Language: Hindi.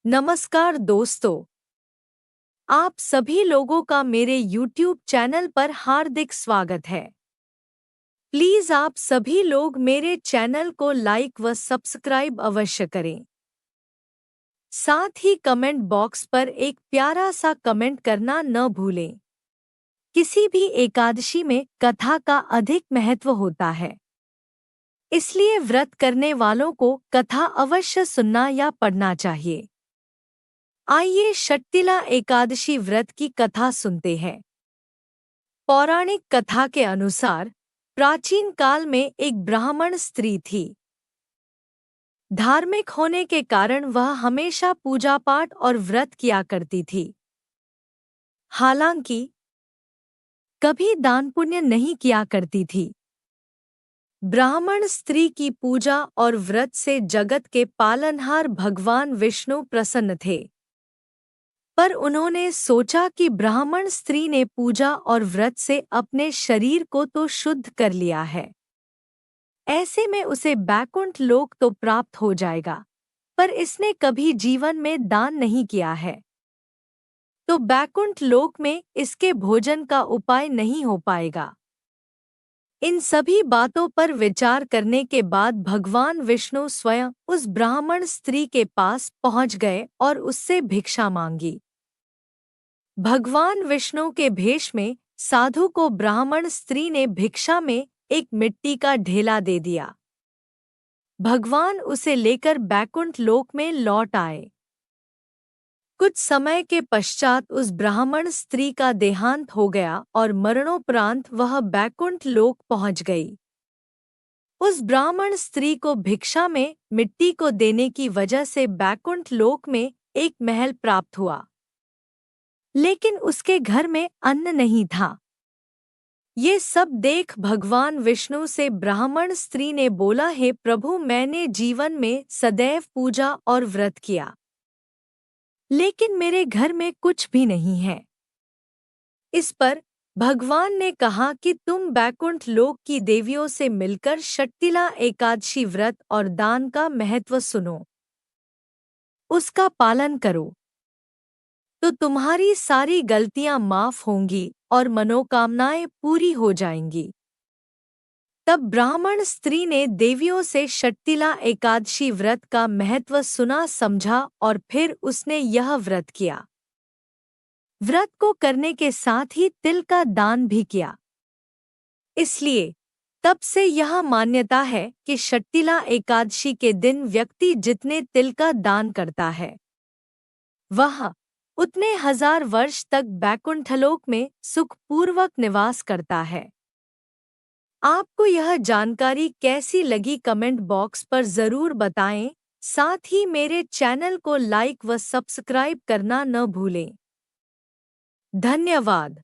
नमस्कार दोस्तों, आप सभी लोगों का मेरे YouTube चैनल पर हार्दिक स्वागत है। प्लीज़ आप सभी लोग मेरे चैनल को लाइक व सब्सक्राइब अवश्य करें। साथ ही कमेंट बॉक्स पर एक प्यारा सा कमेंट करना न भूलें। किसी भी एकादशी में कथा का अधिक महत्व होता है, इसलिए व्रत करने वालों को कथा अवश्य सुनना या पढ़ना चाहिए। आइए शक्तिला एकादशी व्रत की कथा सुनते हैं। पौराणिक कथा के अनुसार प्राचीन काल में एक ब्राह्मण स्त्री थी। धार्मिक होने के कारण वह हमेशा पूजा पाठ और व्रत किया करती थी। हालांकि कभी दान पुण्य नहीं किया करती थी। ब्राह्मण स्त्री की पूजा और व्रत से जगत के पालनहार भगवान विष्णु प्रसन्न थे। पर उन्होंने सोचा कि ब्राह्मण स्त्री ने पूजा और व्रत से अपने शरीर को तो शुद्ध कर लिया है, ऐसे में उसे बैकुंठ लोक तो प्राप्त हो जाएगा, पर इसने कभी जीवन में दान नहीं किया है, तो बैकुंठ लोक में इसके भोजन का उपाय नहीं हो पाएगा। इन सभी बातों पर विचार करने के बाद भगवान विष्णु स्वयं उस ब्राह्मण स्त्री के पास पहुंच गए और उससे भिक्षा मांगी। भगवान विष्णु के भेष में साधु को ब्राह्मण स्त्री ने भिक्षा में एक मिट्टी का ढेला दे दिया। भगवान उसे लेकर बैकुंठ लोक में लौट आए। कुछ समय के पश्चात उस ब्राह्मण स्त्री का देहांत हो गया और मरणोपरांत वह बैकुंठ लोक पहुंच गई। उस ब्राह्मण स्त्री को भिक्षा में मिट्टी को देने की वजह से बैकुंठ लोक में एक महल प्राप्त हुआ, लेकिन उसके घर में अन्न नहीं था। ये सब देख भगवान विष्णु से ब्राह्मण स्त्री ने बोला, हे प्रभु, मैंने जीवन में सदैव पूजा और व्रत किया, लेकिन मेरे घर में कुछ भी नहीं है। इस पर भगवान ने कहा कि तुम बैकुंठ लोक की देवियों से मिलकर शक्तिला एकादशी व्रत और दान का महत्व सुनो, उसका पालन करो, तो तुम्हारी सारी गलतियां माफ होंगी और मनोकामनाएं पूरी हो जाएंगी। तब ब्राह्मण स्त्री ने देवियों से शक्तिला एकादशी व्रत का महत्व सुना समझा और फिर उसने यह व्रत किया। व्रत को करने के साथ ही तिल का दान भी किया। इसलिए तब से यह मान्यता है कि शक्तिला एकादशी के दिन व्यक्ति जितने तिल का दान करता है, वह उतने 1000 वर्ष तक बैकुंठलोक में सुखपूर्वक निवास करता है। आपको यह जानकारी कैसी लगी कमेंट बॉक्स पर ज़रूर बताएं। साथ ही मेरे चैनल को लाइक व सब्सक्राइब करना न भूलें। धन्यवाद।